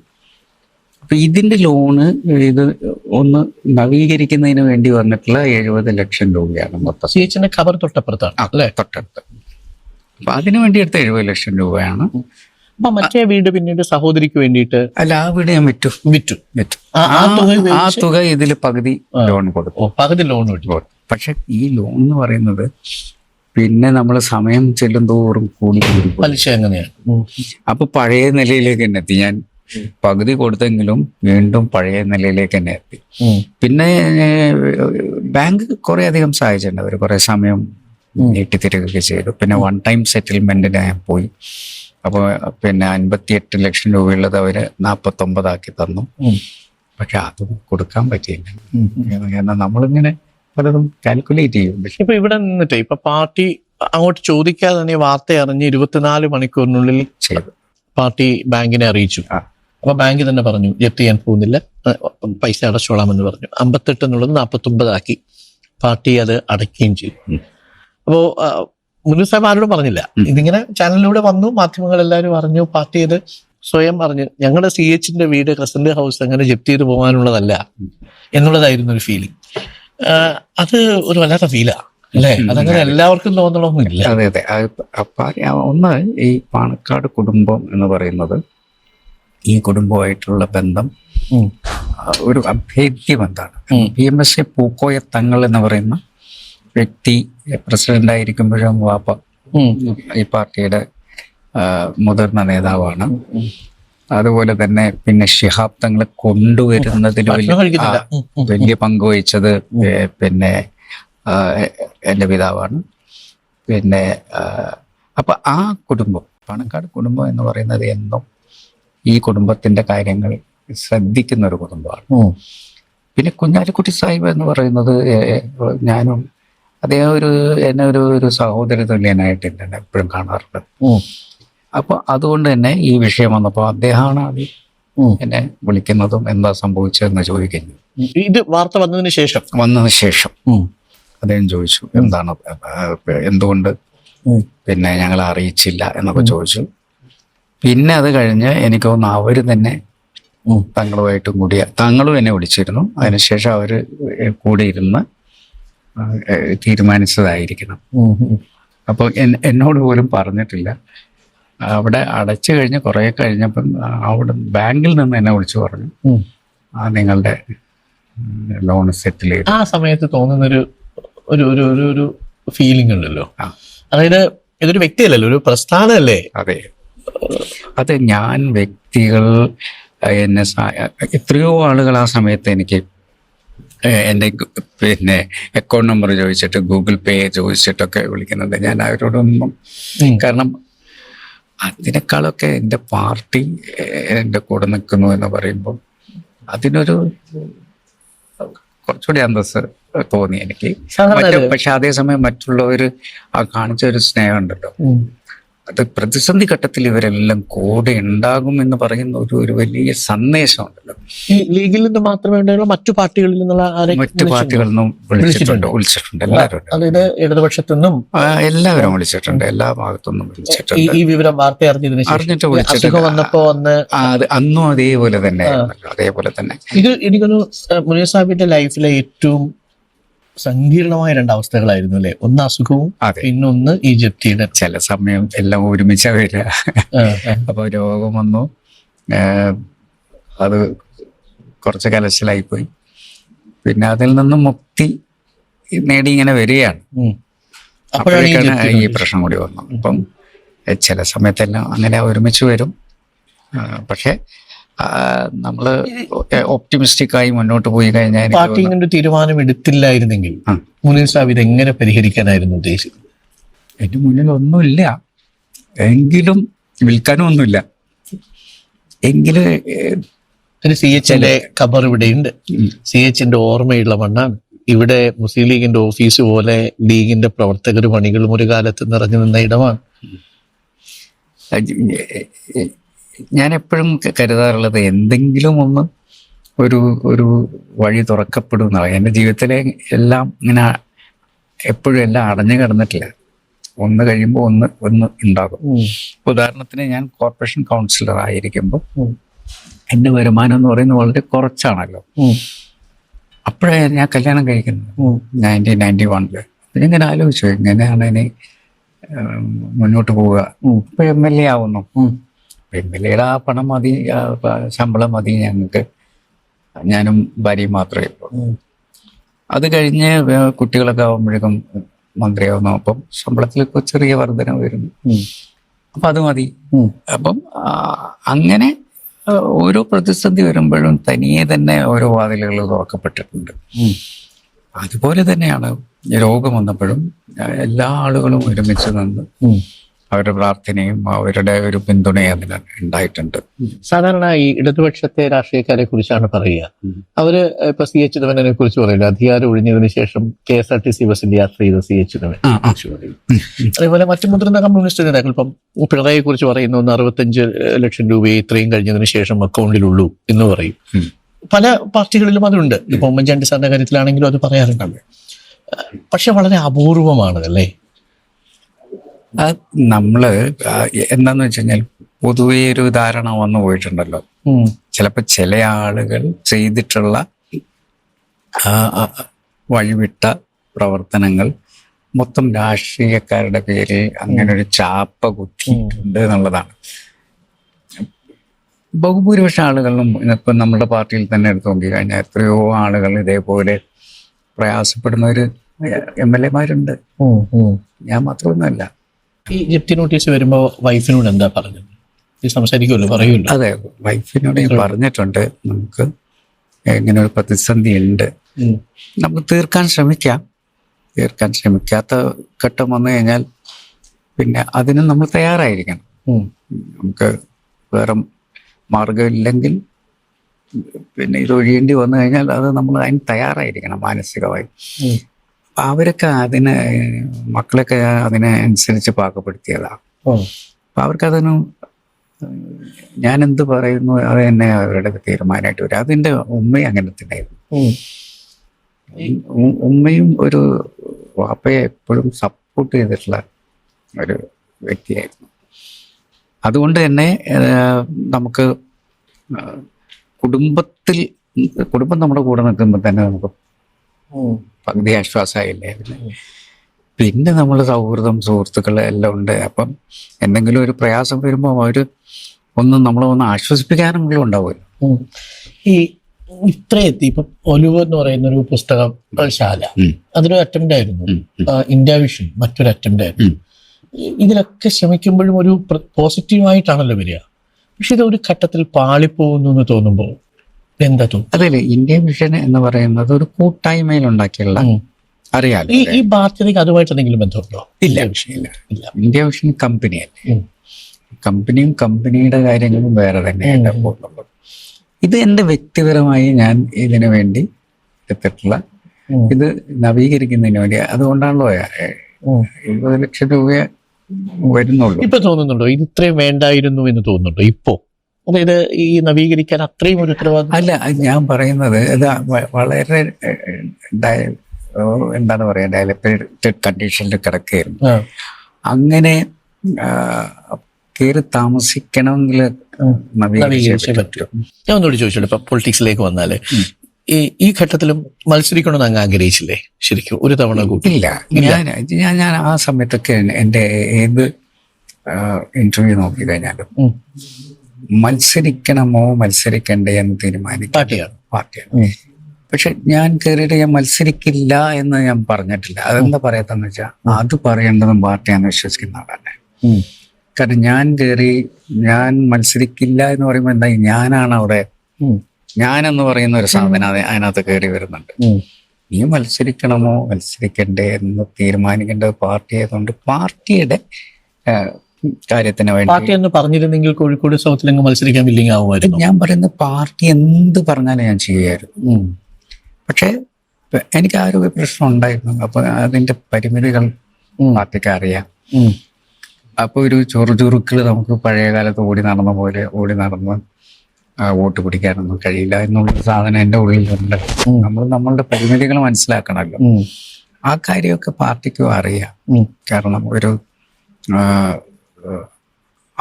അപ്പൊ ഇതിന്റെ ലോണ് ഇത് ഒന്ന് നവീകരിക്കുന്നതിന് വേണ്ടി വന്നിട്ടുള്ള 70 ലക്ഷം രൂപയാണ് മൊത്തം. CHന്റെ ഖബർ തൊട്ടപ്പുറത്താണ്, തൊട്ടടുത്ത്. അപ്പൊ അതിനു വേണ്ടി എടുത്ത 70 ലക്ഷം രൂപയാണ്. അപ്പൊ മറ്റേ വീട് പിന്നീട് സഹോദരിക്ക് വേണ്ടിയിട്ട്? അല്ല, ആ വീട് ഞാൻ വിറ്റു. ആ തുക ഇതിൽ പകുതി ലോൺ കൊടുത്തു. പകുതി ലോൺ കൊടുത്തു. പക്ഷെ ഈ ലോൺ എന്ന് പറയുന്നത് പിന്നെ നമ്മൾ സമയം ചെല്ലും തോറും കൂടി പലിശ എങ്ങനെയാണ്? അപ്പൊ പഴയ നിലയിലേക്ക് തന്നെ എത്തി. ഞാൻ പകുതി കൊടുത്തെങ്കിലും വീണ്ടും പഴയ നിലയിലേക്ക് തന്നെ എത്തി. പിന്നെ ബാങ്ക് കുറെ അധികം സഹായിച്ചിട്ടുണ്ട്. അവർ കുറെ സമയം നീട്ടിത്തിരികയൊക്കെ ചെയ്തു. പിന്നെ 1 ടൈം സെറ്റിൽമെന്റിന് ഞാൻ പോയി. അപ്പോൾ പിന്നെ 58 ലക്ഷം രൂപയുള്ളത് അവര് 49 തന്നു. പക്ഷെ അതും കൊടുക്കാൻ പറ്റിയില്ല. എന്നാൽ നമ്മളിങ്ങനെ പലതും കാൽക്കുലേറ്റ് ചെയ്യും. പക്ഷെ ഇപ്പൊ ഇവിടെ നിന്നിട്ട് ഇപ്പൊ പാർട്ടി അങ്ങോട്ട് ചോദിക്കാതെ തന്നെ വാർത്ത അറിഞ്ഞ് 24 മണിക്കൂറിനുള്ളിൽ ചെയ്തു. പാർട്ടി ബാങ്കിനെ അറിയിച്ചു. ആ. അപ്പൊ ബാങ്ക് തന്നെ പറഞ്ഞു ജപ്തി ചെയ്യാൻ പോകുന്നില്ല, പൈസ അടച്ചോളാമെന്ന് പറഞ്ഞു. 58 എന്നുള്ളത് 49 പാർട്ടി അത് അടയ്ക്കുകയും ചെയ്തു. അപ്പോ മുനീർ സാഹിബ് ആരോടും പറഞ്ഞില്ല. ഇതിങ്ങനെ ചാനലിലൂടെ വന്നു, മാധ്യമങ്ങൾ എല്ലാവരും അറിഞ്ഞു, പാർട്ടി ഇത് സ്വയം പറഞ്ഞു. ഞങ്ങളുടെ CHന്റെ വീട് ക്രസന്റ് ഹൗസ് അങ്ങനെ ജപ്തി ചെയ്ത് പോകാനുള്ളതല്ല എന്നുള്ളതായിരുന്നു ഒരു ഫീലിംഗ്. അത് ഒരു വല്ലാത്ത ഫീലാ അല്ലേ? അതങ്ങനെ എല്ലാവർക്കും തോന്നണമെന്നില്ല. അതെ അതെ. ഒന്ന് ഈ പാണക്കാട് കുടുംബം എന്ന് പറയുന്നത്, ഈ കുടുംബമായിട്ടുള്ള ബന്ധം ഒരു അഭേദ്യ ബന്ധമാണ്. PMSA പൂക്കോയ തങ്ങൾ എന്ന് പറയുന്ന വ്യക്തി പ്രസിഡന്റ് ആയിരിക്കുമ്പോഴും വാപ്പ ഈ പാർട്ടിയുടെ മുതിർന്ന നേതാവാണ്. അതുപോലെ തന്നെ പിന്നെ ശിഹാബ് തങ്ങളെ കൊണ്ടുവരുന്നതിൽ വലിയ പങ്ക് വഹിച്ചത് പിന്നെ എൻ്റെ പിതാവാണ്. പിന്നെ അപ്പൊ ആ കുടുംബം, പാണക്കാട് കുടുംബം എന്ന് പറയുന്നത് എന്നും ഈ കുടുംബത്തിന്റെ കാര്യങ്ങൾ ശ്രദ്ധിക്കുന്ന ഒരു കുടുംബമാണ്. പിന്നെ കുഞ്ഞാലിക്കുട്ടി സാഹിബ് എന്ന് പറയുന്നത് ഞാനും അദ്ദേഹം എന്നെ ഒരു സഹോദര തുല്യനായിട്ട് എന്നെ എപ്പോഴും കാണാറുണ്ട്. അപ്പൊ അതുകൊണ്ട് തന്നെ ഈ വിഷയം വന്നപ്പോൾ അദ്ദേഹമാണ് അത് എന്നെ വിളിക്കുന്നതും എന്താ സംഭവിച്ചതെന്ന് ചോദിക്കുന്നു. ഇത് വാർത്ത വന്നതിന് ശേഷം അദ്ദേഹം ചോദിച്ചു എന്താണ്, എന്തുകൊണ്ട് പിന്നെ ഞങ്ങളെ അറിയിച്ചില്ല എന്നൊക്കെ ചോദിച്ചു. പിന്നെ അത് കഴിഞ്ഞ് എനിക്ക് തോന്നുന്നു അവര് തന്നെ തങ്ങളുമായിട്ടും കൂടി, തങ്ങളും എന്നെ വിളിച്ചിരുന്നു. അതിനുശേഷം അവര് കൂടെ ഇരുന്ന് തീരുമാനിച്ചതായിരിക്കണം. അപ്പോൾ എന്നോട് പോലും പറഞ്ഞിട്ടില്ല. അവിടെ അടച്ചു കഴിഞ്ഞ് കുറെ കഴിഞ്ഞപ്പം അവിടെ ബാങ്കിൽ നിന്ന് എന്നെ വിളിച്ചു പറഞ്ഞു, നിങ്ങളുടെ ലോൺ സെറ്റിൽ ചെയ്തു. ആ സമയത്ത് തോന്നുന്നൊരു ഒരു ഒരു ഒരു ഫീലിംഗ് ഉണ്ടല്ലോ. അതായത് ഇതൊരു വ്യക്തിയല്ലല്ലോ, ഒരു പ്രസ്ഥാനമല്ലേ. അതെ, അത് ഞാൻ വ്യക്തികൾ എന്നെ എത്രയോ ആളുകൾ ആ സമയത്ത് എനിക്ക് എൻ്റെ പിന്നെ അക്കൗണ്ട് നമ്പർ ചോദിച്ചിട്ട് ഗൂഗിൾ പേ ചോദിച്ചിട്ടൊക്കെ വിളിക്കുന്നുണ്ട്. ഞാൻ അവരോടൊന്നും, കാരണം അതിനേക്കാളൊക്കെ എൻ്റെ പാർട്ടി എൻ്റെ കൂടെ നിൽക്കുന്നു എന്ന് പറയുമ്പോൾ അതിനൊരു കുറച്ചുകൂടി അന്തസ്സ് തോന്നി എനിക്ക്. പക്ഷെ അതേസമയം മറ്റുള്ളവർ കാണിച്ച ഒരു സ്നേഹം ഉണ്ടല്ലോ, അത് പ്രതിസന്ധി ഘട്ടത്തിൽ ഇവരെല്ലാം കൂടെ ഉണ്ടാകും എന്ന് പറയുന്ന ഒരു വലിയ സന്ദേശമുണ്ടല്ലോ. ഈ ലീഗിൽ നിന്ന് മാത്രമേ ഉണ്ടായുള്ളൂ, മറ്റു പാർട്ടികളിൽ നിന്നുള്ള മറ്റു പാർട്ടികളിൽ നിന്നും വിളിച്ചിട്ടുണ്ട്. എല്ലാവരും, അതായത് ഇടതുപക്ഷത്തു നിന്നും എല്ലാവരും വിളിച്ചിട്ടുണ്ട്, എല്ലാ ഭാഗത്തുനിന്നും വിളിച്ചിട്ടുണ്ട്. ഈ വിവരം വാർത്ത അറിഞ്ഞിട്ട് വിളിച്ചിട്ടുണ്ട്. വന്നപ്പോ അന്നും അതേപോലെ തന്നെ അതേപോലെ തന്നെ. ഇത് എനിക്കൊന്ന് മുനീർ സാഹിബിന്റെ ലൈഫിലെ ഏറ്റവും സങ്കീർണമായ രണ്ടവസ്ഥകളായിരുന്നു അല്ലെ? ഒന്ന് അസുഖവും, പിന്നൊന്ന് ഈ ജപ്തിയുടെ. ചില സമയം എല്ലാം ഒരുമിച്ചാ വരിക. അപ്പൊ രോഗം വന്നു, അത് കുറച്ച് കലശലായിപ്പോയി. പിന്നെ അതിൽ നിന്നും മുക്തി നേടി ഇങ്ങനെ വരികയാണ്. അപ്പോഴേക്കാണ് ഈ പ്രശ്നം കൂടി വന്നു. അപ്പം ചില സമയത്തെല്ലാം അങ്ങനെ ഒരുമിച്ച് വരും. പക്ഷെ നമ്മള് ഒപ്റ്റിമിസ്റ്റിക് ആയി മുന്നോട്ട് പോയി കഴിഞ്ഞാൽ, പാർട്ടി ഇങ്ങനെ ഒരു തീരുമാനം എടുത്തില്ലായിരുന്നെങ്കിൽ മുനീർ സാഹിബ് ഇത് എങ്ങനെ പരിഹരിക്കാനായിരുന്നു ഉദ്ദേശിച്ചത്? എന്റെ മുന്നിൽ ഒന്നുമില്ല, എങ്കിലും വിൽക്കാനും ഒന്നുമില്ല. എങ്കിലും CHന്റെ ഖബർ ഇവിടെയുണ്ട്. CHന്റെ ഓർമ്മയുള്ള മണ്ണാണ്. ഇവിടെ മുസ്ലിം ലീഗിന്റെ ഓഫീസ് പോലെ ലീഗിന്റെ പ്രവർത്തകർ പണികളും ഒരു കാലത്ത് നിറഞ്ഞു നിന്ന ഇടമാണ്. ഞാൻ എപ്പോഴും കരുതാറുള്ളത് എന്തെങ്കിലും ഒന്ന് ഒരു വഴി തുറക്കപ്പെടുന്നതാണ്. എൻ്റെ ജീവിതത്തിലെ എല്ലാം ഇങ്ങനെ എപ്പോഴും എല്ലാം അടഞ്ഞു കിടന്നിട്ടില്ല. ഒന്ന് കഴിയുമ്പോൾ ഒന്ന് ഉണ്ടാകും. ഉദാഹരണത്തിന് ഞാൻ കോർപ്പറേഷൻ കൗൺസിലർ ആയിരിക്കുമ്പോൾ എൻ്റെ വരുമാനം എന്ന് പറയുന്നത് വളരെ കുറച്ചാണല്ലോ. അപ്പോഴേ ഞാൻ കല്യാണം കഴിക്കുന്നത് 1991. ഞാനിങ്ങനെ ആലോചിച്ചു എങ്ങനെയാണ് ഇനി മുന്നോട്ട് പോവുക. ഇപ്പൊ MLA ആവുന്നു. MLAയുടെ ആ പണം മതി, ശമ്പളം മതി ഞങ്ങൾക്ക്, ഞാനും ഭാര്യയും മാത്രമേ ഉള്ളൂ. അത് കഴിഞ്ഞ് കുട്ടികളൊക്കെ ആവുമ്പോഴേക്കും മന്ത്രിയാവുന്നു. അപ്പം ശമ്പളത്തിലൊക്കെ ചെറിയ വർധന വരുന്നു. അപ്പം അത് മതി. അപ്പം അങ്ങനെ ഓരോ പ്രതിസന്ധി വരുമ്പോഴും തനിയെ തന്നെ ഓരോ വാതിലുകൾ തുറക്കപ്പെട്ടിട്ടുണ്ട്. അതുപോലെ തന്നെയാണ് രോഗം വന്നപ്പോഴും എല്ലാ ആളുകളും ഒരുമിച്ച് നിന്ന് അവരുടെ പ്രാർത്ഥനയും അവരുടെ ഒരു പിന്തുണയും അതിന് ഉണ്ടായിട്ടുണ്ട്. സാധാരണ ഈ ഇടതുപക്ഷത്തെ രാഷ്ട്രീയക്കാരെ കുറിച്ചാണ് പറയുക. അവര് ഇപ്പൊ സി എച്ച് ചിദംബരനെ കുറിച്ച് പറയില്ല, അധികാരം ഒഴിഞ്ഞതിന് ശേഷം KSRTC ബസ്സിൽ യാത്ര ചെയ്ത സി എച്ച് ചിദംബരനെ കുറിച്ച് പറയും. അതേപോലെ മറ്റു മുതിർന്ന കമ്മ്യൂണിസ്റ്റ് നേതാക്കൾ ഇപ്പം പിണറായിയെ കുറിച്ച് പറയുന്ന 65 ലക്ഷം രൂപയെ ഇത്രയും കഴിഞ്ഞതിന് ശേഷം അക്കൗണ്ടിലുള്ളൂ എന്ന് പറയും. പല പാർട്ടികളിലും അതുണ്ട്. ഇപ്പൊ ഉമ്മൻചാണ്ടി സാറിന്റെ കാര്യത്തിലാണെങ്കിലും അത് പറയാറുണ്ട്. പക്ഷെ വളരെ അപൂർവമാണ് അല്ലേ? നമ്മള് എന്താന്ന് വെച്ച് കഴിഞ്ഞാൽ പൊതുവേ ഒരു ധാരണ വന്നു പോയിട്ടുണ്ടല്ലോ. ചിലപ്പോ ചില ആളുകൾ ചെയ്തിട്ടുള്ള വഴിവിട്ട പ്രവർത്തനങ്ങൾ മൊത്തം രാഷ്ട്രീയക്കാരുടെ പേരിൽ അങ്ങനെ ഒരു ചാപ്പ കുത്തിയിട്ടുണ്ട് എന്നുള്ളതാണ്. ബഹുഭൂരിപക്ഷം ആളുകളും ഇപ്പം നമ്മുടെ പാർട്ടിയിൽ തന്നെ എടുത്തു നോക്കി കഴിഞ്ഞാൽ എത്രയോ ആളുകൾ ഇതേപോലെ പ്രയാസപ്പെടുന്നവര് MLA-മാരുണ്ട്. ഞാൻ മാത്രമൊന്നുമല്ല. ഈ ജപ്തി നോട്ടീസ് വരുമ്പോ വൈഫിനോട് എന്താ പറഞ്ഞത്? സംസാരിക്കുമല്ലോ, പറയുമല്ലോ. അതെ, വൈഫിനോട് ഞാൻ പറഞ്ഞിട്ടുണ്ട്, നമുക്ക് ഇങ്ങനെ ഒരു പ്രതിസന്ധി ഉണ്ട്, നമുക്ക് തീർക്കാൻ ശ്രമിക്കാം. തീർക്കാൻ ശ്രമിക്കാത്ത ഘട്ടം വന്നു കഴിഞ്ഞാൽ പിന്നെ അതിന് നമ്മൾ തയ്യാറായിരിക്കണം. നമുക്ക് വേറെ മാർഗമില്ലെങ്കിൽ പിന്നെ ഇത് ഒഴിയേണ്ടി വന്നു കഴിഞ്ഞാൽ അത് നമ്മൾ അതിന് തയ്യാറായിരിക്കണം മാനസികമായി. അവരൊക്കെ അതിന് മക്കളൊക്കെ അതിനെ അനുസരിച്ച് പാകപ്പെടുത്തിയതാണ്. അപ്പൊ അവർക്കതിന് ഞാൻ എന്ത് പറയുന്നു അത് തന്നെ അവരുടെ തീരുമാനമായിട്ട് വരും. അതിന്റെ ഉമ്മയും അങ്ങനെ തന്നെയായിരുന്നു. ഉമ്മയും ഒരു വാപ്പയെ എപ്പോഴും സപ്പോർട്ട് ചെയ്തിട്ടുള്ള ഒരു വ്യക്തിയായിരുന്നു. അതുകൊണ്ട് തന്നെ നമുക്ക് കുടുംബം നമ്മുടെ കൂടെ നിൽക്കുമ്പോൾ തന്നെ നമുക്ക് പകുതി ആശ്വാസമായില്ലേ. പിന്നെ നമ്മൾ സൗഹൃദം, സുഹൃത്തുക്കൾ എല്ലാം ഉണ്ട്. അപ്പം എന്തെങ്കിലും ഒരു പ്രയാസം വരുമ്പോൾ നമ്മളെ ഒന്ന് ആശ്വസിപ്പിക്കാനെങ്കിലും ഉണ്ടാവുമല്ലോ. ഈ ഇത്രയെത്തി ഇപ്പൊ ഒലിവ് എന്ന് പറയുന്ന ഒരു പുസ്തകം ശാല, അതൊരു അറ്റംപ്റ്റ് ആയിരുന്നു. ഇന്ത്യ വിഷൻ മറ്റൊരു അറ്റംപ്റ്റ് ആയിരുന്നു. ഇതിലൊക്കെ ശ്രമിക്കുമ്പോഴും ഒരു പോസിറ്റീവായിട്ടാണല്ലോ വരിക. പക്ഷെ ഇത് ഒരു ഘട്ടത്തിൽ പാളിപ്പോകുന്നു എന്ന് തോന്നുമ്പോൾ എന്താ തോന്നുന്നു? അതെ, ഇന്ത്യ വിഷൻ എന്ന് പറയുന്നത് ഒരു കൂട്ടായ്മയിൽ ഉണ്ടാക്കിയുള്ള, അറിയാലോ. ഈ ബാധ്യതയ്ക്ക് അതുമായിട്ട് എന്തെങ്കിലും ബന്ധമുണ്ടോ? ഇല്ല. ഇന്ത്യ വിഷൻ കമ്പനിയല്ലേ. കമ്പനിയും കമ്പനിയുടെ കാര്യങ്ങളും വേറെ തന്നെയാണ് പോകുന്നുള്ളത്. ഇത് എൻ്റെ വ്യക്തിപരമായി ഞാൻ ഇതിനു വേണ്ടി എടുത്തിട്ടുള്ള, ഇത് നവീകരിക്കുന്നതിന് വേണ്ടി. അതുകൊണ്ടാണല്ലോ 70 ലക്ഷം രൂപ വരുന്നുള്ളൂ. ഇപ്പൊ തോന്നുന്നുണ്ടോ ഇത് ഇത്രയും വേണ്ടായിരുന്നു എന്ന് തോന്നുന്നുണ്ടോ ഇപ്പോ? അതായത് ഈ നവീകരിക്കാൻ അത്രയും ഒരു ഉത്തരവാദിത്വം അല്ല. ഞാൻ പറയുന്നത് ഇത് വളരെ എന്താണ് പറയാ, ഡെവലപ്ഡ് കണ്ടീഷനിൽ കിടക്കുകയായിരുന്നു. അങ്ങനെ കയറി താമസിക്കണമെങ്കിൽ നവീകരിച്ചേ പറ്റൂ. ഞാൻ ഒന്നുകൂടി ചോദിച്ചോളൂ, ഇപ്പൊ പൊളിറ്റിക്സിലേക്ക് വന്നാല് ഈ ഘട്ടത്തിലും മത്സരിക്കണമെന്ന് അങ്ങ് ആഗ്രഹിച്ചില്ലേ ശരിക്കും ഒരു തവണ കൂട്ടി? ഇല്ല. ഞാൻ ആ സമയത്തൊക്കെ എൻ്റെ ഏത് ഇന്റർവ്യൂ നോക്കി കഴിഞ്ഞാലും മത്സരിക്കണമോ മത്സരിക്കണ്ടേ എന്ന് തീരുമാനിക്കുന്ന പാർട്ടിയാണ്. പക്ഷെ ഞാൻ കയറിയിട്ട് ഞാൻ മത്സരിക്കില്ല എന്ന് ഞാൻ പറഞ്ഞിട്ടില്ല. അതെന്താ പറയാത്തെന്ന് വെച്ചാൽ അത് പറയേണ്ടതും പാർട്ടിയാന്ന് വിശ്വസിക്കുന്ന ആളാണ്. കാരണം ഞാൻ മത്സരിക്കില്ല എന്ന് പറയുമ്പോൾ എന്താ, ഞാനാണ് അവിടെ, ഞാനെന്ന് പറയുന്ന ഒരു സാധനം അതിനകത്ത് കയറി വരുന്നുണ്ട്. നീ മത്സരിക്കണമോ മത്സരിക്കണ്ടേ എന്ന് തീരുമാനിക്കേണ്ടത് പാർട്ടി ആയതുകൊണ്ട് പാർട്ടിയുടെ കാര്യത്തിന് വേണ്ടി. പാർട്ടി എന്ന് പറഞ്ഞിരുന്നെങ്കിൽ കോഴിക്കോട് സൗത്തിലെങ്കിൽ മത്സരിക്കാൻ വില്ലിങ് ആവുമായിരുന്നു. ഞാൻ പറയുന്നത് പാർട്ടി എന്ത് പറഞ്ഞാലും ഞാൻ ചെയ്യുമായിരുന്നു. പക്ഷെ എനിക്ക് ആരോഗ്യ പ്രശ്നം ഉണ്ടായിരുന്നു. അപ്പൊ അതിന്റെ പരിമിതികൾ പാർട്ടിക്ക് അറിയാം. അപ്പൊ ഒരു ചൊറുചുറുക്കൾ നമുക്ക് പഴയ കാലത്ത് ഓടി നടന്ന് വോട്ട് പിടിക്കാനൊന്നും കഴിയില്ല എന്നുള്ളൊരു സാധനം എൻ്റെ ഉള്ളിലുണ്ട്. നമ്മളുടെ പരിമിതികൾ മനസ്സിലാക്കണമല്ലോ. ആ കാര്യമൊക്കെ പാർട്ടിക്കും അറിയാം. കാരണം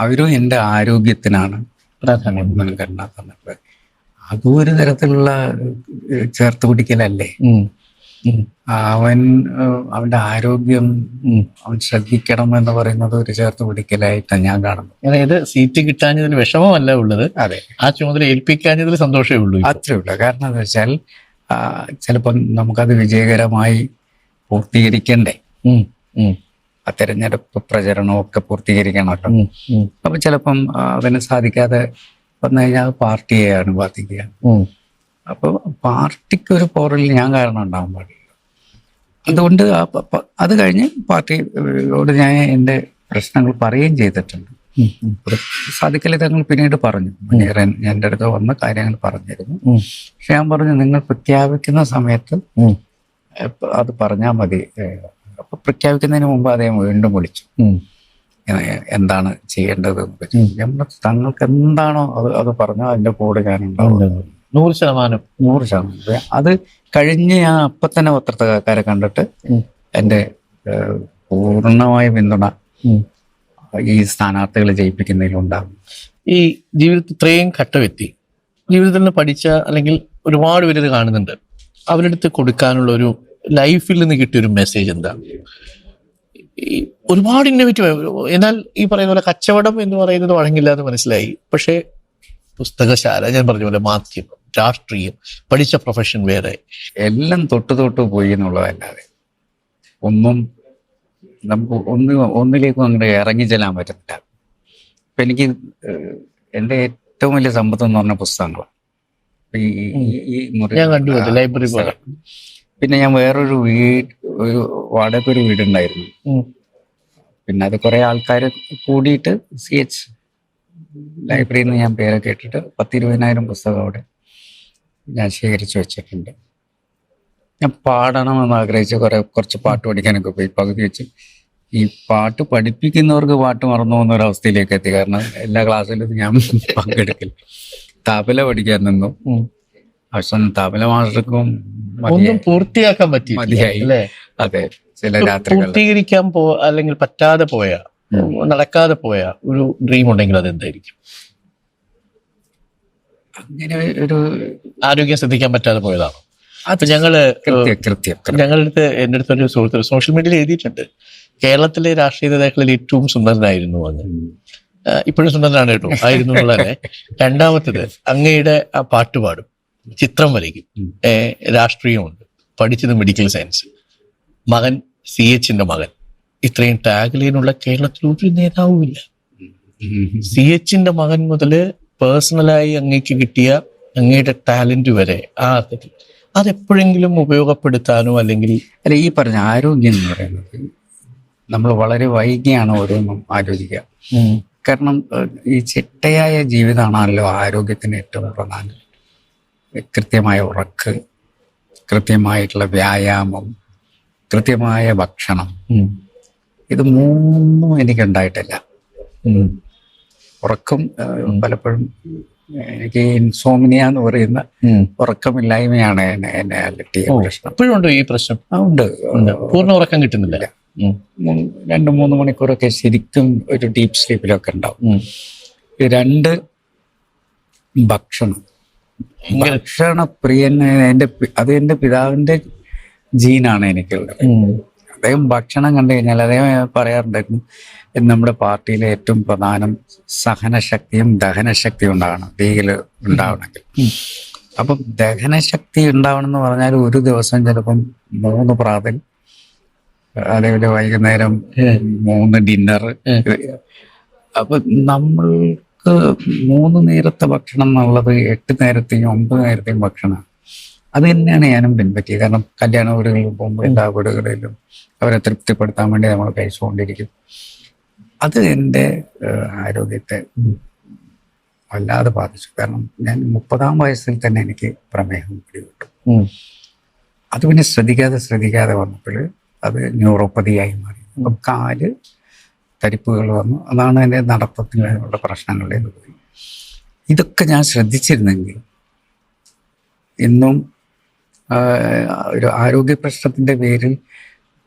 അവരും എൻ്റെ ആരോഗ്യത്തിനാണ് മുൻഗണന തന്നിട്ട്. അതും ഒരു തരത്തിലുള്ള ചേർത്ത് പിടിക്കലല്ലേ. അവന്റെ ആരോഗ്യം അവൻ ശ്രദ്ധിക്കണം എന്ന് പറയുന്നത് ഒരു ചേർത്ത് പിടിക്കലായിട്ടാണ് ഞാൻ കാണുന്നത്. അതായത് സീറ്റ് കിട്ടാഞ്ഞതിൽ വിഷമമല്ല ഉള്ളത്, അതെ, ആ ചുമതല ഏൽപ്പിക്കാഞ്ഞതിൽ സന്തോഷമേ ഉള്ളൂ. അത്രേ ഉള്ളൂ. കാരണം എന്താ വെച്ചാൽ ചിലപ്പം നമുക്കത് വിജയകരമായി പൂർത്തീകരിക്കണ്ടേ. ആ തെരഞ്ഞെടുപ്പ് പ്രചരണവും ഒക്കെ പൂർത്തീകരിക്കണമല്ലോ. അപ്പൊ ചിലപ്പം അതിന് സാധിക്കാതെ വന്നു കഴിഞ്ഞാൽ പാർട്ടിയെയാണ് ബാധിക്കുക. അപ്പൊ പാർട്ടിക്ക് ഒരു പോറലിൽ ഞാൻ കാരണം ഉണ്ടാവാൻ പാടില്ല. അതുകൊണ്ട് അത് കഴിഞ്ഞ് പാർട്ടിയോട് ഞാൻ എൻ്റെ പ്രശ്നങ്ങൾ പറയുകയും ചെയ്തിട്ടുണ്ട്. സാധിക്കല് തങ്ങൾ പിന്നീട് പറഞ്ഞു, മുനീറൻ എൻ്റെ അടുത്ത് വന്ന കാര്യങ്ങൾ പറഞ്ഞിരുന്നു. പക്ഷെ ഞാൻ പറഞ്ഞു, നിങ്ങൾ പ്രഖ്യാപിക്കുന്ന സമയത്ത് അത് പറഞ്ഞാൽ മതി. അപ്പൊ പ്രഖ്യാപിക്കുന്നതിന് മുമ്പ് അദ്ദേഹം വീണ്ടും വിളിച്ചു, എന്താണ് ചെയ്യേണ്ടത് എന്ന്. തങ്ങൾക്ക് എന്താണോ അത് പറഞ്ഞാൽ അതിന്റെ കൂടെ ഞാനുണ്ടാവും. 100%. അത് കഴിഞ്ഞ് ഞാൻ അപ്പൊ തന്നെ പത്രക്കാരെ കണ്ടിട്ട് എൻ്റെ പൂർണ്ണമായ പിന്തുണ ഈ സ്ഥാനാർത്ഥികളെ ജയിപ്പിക്കുന്നതിലുണ്ടാകും. ഈ ജീവിതത്തിൽ ഇത്രയും ഘട്ടമെത്തി, ജീവിതത്തിൽ നിന്ന് പഠിച്ച അല്ലെങ്കിൽ ഒരുപാട് പേര് ഇത് കാണുന്നുണ്ട്, അവരുടെ അടുത്ത് കൊടുക്കാനുള്ള ഒരു ലൈഫിൽ നിന്ന് കിട്ടിയൊരു മെസ്സേജ് എന്താ? ഒരുപാട് ഇന്നോവേറ്റീവ്, എന്നാൽ ഈ പറയുന്ന പോലെ കച്ചവടം എന്ന് പറയുന്നത് വഴങ്ങില്ല എന്ന് മനസ്സിലായി. പക്ഷേ പുസ്തകശാല, ഞാൻ പറഞ്ഞ പോലെ മാധ്യമം, രാഷ്ട്രീയം, പഠിച്ച പ്രൊഫഷൻ വേറെ, എല്ലാം തൊട്ട് പോയി എന്നുള്ളതല്ലാതെ ഒന്നും നമുക്ക് ഒന്നിലേക്കും അങ്ങനെ ഇറങ്ങി ചെല്ലാൻ പറ്റത്തില്ല. ഇപ്പൊ എനിക്ക് എൻ്റെ ഏറ്റവും വലിയ സമ്പത്ത് എന്ന് പറഞ്ഞ പുസ്തകങ്ങളാണ്. ഈ ലൈബ്രറി പോലെ. പിന്നെ ഞാൻ വേറൊരു ഒരു വാടകയ്ക്കൊരു വീടുണ്ടായിരുന്നു. പിന്നെ അത് കുറെ ആൾക്കാർ കൂടിയിട്ട് CH ലൈബ്രറിയിൽ നിന്ന് ഞാൻ പേരൊക്കെ ഇട്ടിട്ട് 10-20,000 പുസ്തകം അവിടെ ഞാൻ ശേഖരിച്ചു വെച്ചിട്ടുണ്ട്. ഞാൻ പാടണമെന്ന് ആഗ്രഹിച്ച് കുറച്ച് പാട്ട് പഠിക്കാനൊക്കെ പോയി. പകുതി വെച്ച് ഈ പാട്ട് പഠിപ്പിക്കുന്നവർക്ക് പാട്ട് മറന്നു പോകുന്ന ഒരവസ്ഥയിലേക്ക് എത്തി. കാരണം എല്ലാ ക്ലാസ്സിലും ഞാൻ പങ്കെടുക്കില്ല. തബല പഠിക്കാൻ നിന്നു. അവസാനം തബല മാസ്റ്റർക്കും ഒന്നും പൂർത്തിയാക്കാൻ മതിയായി. അതെ, ചില രാത്രികൾ പൂർത്തീകരിക്കാൻ അല്ലെങ്കിൽ പറ്റാതെ പോയ, നടക്കാതെ പോയ ഒരു ഡ്രീം ഉണ്ടെങ്കിൽ അതെന്തായിരിക്കും? അങ്ങനെ ഒരു ആരോഗ്യം ശ്രദ്ധിക്കാൻ പറ്റാതെ പോയതാണോ? അപ്പൊ ഞങ്ങളുടെ എൻ്റെ അടുത്തൊരു സുഹൃത്ത് സോഷ്യൽ മീഡിയയിൽ എഴുതിയിട്ടുണ്ട്, കേരളത്തിലെ രാഷ്ട്രീയ നേതാക്കളിൽ ഏറ്റവും സുന്ദരനായിരുന്നു എന്ന്. ഇപ്പോഴും സുന്ദരനാണ് കേട്ടോ, ആയിരുന്നു എന്നുള്ളതന്നെ. രണ്ടാമത്തേത്, അങ്ങയുടെ ആ പാട്ടുപാടും, ചിത്രം വരയ്ക്കും, രാഷ്ട്രീയമുണ്ട്, പഠിച്ചത് മെഡിക്കൽ സയൻസ്, മകൻ CHന്റെ മകൻ. ഇത്രയും ടാഗ്ലൈനുള്ള കേരളത്തിൽ ഒരു നേതാവും ഇല്ല. CHന്റെ മകൻ മുതല് പേഴ്സണലായി അങ്ങേക്ക് കിട്ടിയ അങ്ങയുടെ ടാലന്റ് വരെ ആ അർത്ഥത്തിൽ അതെപ്പോഴെങ്കിലും ഉപയോഗപ്പെടുത്താനോ അല്ലെങ്കിൽ ഈ പറഞ്ഞ ആരോഗ്യം എന്ന് പറയുന്നത് നമ്മൾ വളരെ വൈകിയാണ് ഓരോന്നും ആലോചിക്കുക. കാരണം ഈ ചിട്ടയായ ജീവിതമാണല്ലോ ആരോഗ്യത്തിന് ഏറ്റവും പ്രധാനം. കൃത്യമായ ഉറക്ക്, കൃത്യമായിട്ടുള്ള വ്യായാമം, കൃത്യമായ ഭക്ഷണം, ഇത് മൂന്നും എനിക്കുണ്ടായിട്ടില്ല. ഉറക്കം പലപ്പോഴും എനിക്ക് ഇൻസോമിനിയ എന്ന് പറയുന്ന ഉറക്കമില്ലായ്മയാണ് എന്നെ അലട്ടിയ പ്രശ്നം. ഇപ്പോഴും ഉണ്ടോ ഈ പ്രശ്നം? ഉണ്ട്. പൂർണ്ണ ഉറക്കം കിട്ടുന്നില്ല. 2-3 മണിക്കൂറൊക്കെ ശരിക്കും ഒരു ഡീപ്പ് സ്ലീപ്പിലൊക്കെ ഉണ്ടാവും. 2 ഭക്ഷണപ്രിയൻ. അത് എൻ്റെ പിതാവിൻ്റെ ജീനാണ് എനിക്കുള്ളത്. അദ്ദേഹം ഭക്ഷണം കണ്ടു കഴിഞ്ഞാൽ അദ്ദേഹം പറയാറുണ്ടായിരുന്നു, നമ്മുടെ പാർട്ടിയിലെ ഏറ്റവും പ്രധാനം സഹനശക്തിയും ദഹനശക്തിയും ഉണ്ടാവണം, തീയിൽ ഉണ്ടാവണമെങ്കിൽ. അപ്പം ദഹനശക്തി ഉണ്ടാവണം എന്ന് പറഞ്ഞാൽ ഒരു ദിവസം ചിലപ്പം 3 പ്രാതൽ, അതേപോലെ വൈകുന്നേരം 3 ഡിന്നർ. അപ്പൊ നമ്മൾക്ക് 3 നേരത്തെ ഭക്ഷണം എന്നുള്ളത് 8 നേരത്തെയും 9 നേരത്തെയും ഭക്ഷണം. അത് തന്നെയാണ് ഞാനും പിൻപറ്റിയത്. കാരണം കല്യാണ വീടുകളിൽ പോകുമ്പോൾ എല്ലാ വീടുകളിലും അവരെ തൃപ്തിപ്പെടുത്താൻ വേണ്ടി നമ്മൾ കഴിച്ചുകൊണ്ടിരിക്കും. അത് എൻ്റെ ആരോഗ്യത്തെ വല്ലാതെ ബാധിച്ചു. കാരണം ഞാൻ 30-ാം വയസ്സിൽ തന്നെ എനിക്ക് പ്രമേഹം പിടിപെട്ടു. അത് പിന്നെ ശ്രദ്ധിക്കാതെ വന്നപ്പോൾ അത് ന്യൂറോപ്പതിയായി മാറി. അപ്പം കാല് തരിപ്പുകൾ വന്നു. അതാണ് എൻ്റെ നടത്തത്തിനുള്ള പ്രശ്നങ്ങളിലേക്ക് പോയി. ഇതൊക്കെ ഞാൻ ശ്രദ്ധിച്ചിരുന്നെങ്കിൽ ഇന്നും ഒരു ആരോഗ്യ പ്രശ്നത്തിൻ്റെ പേരിൽ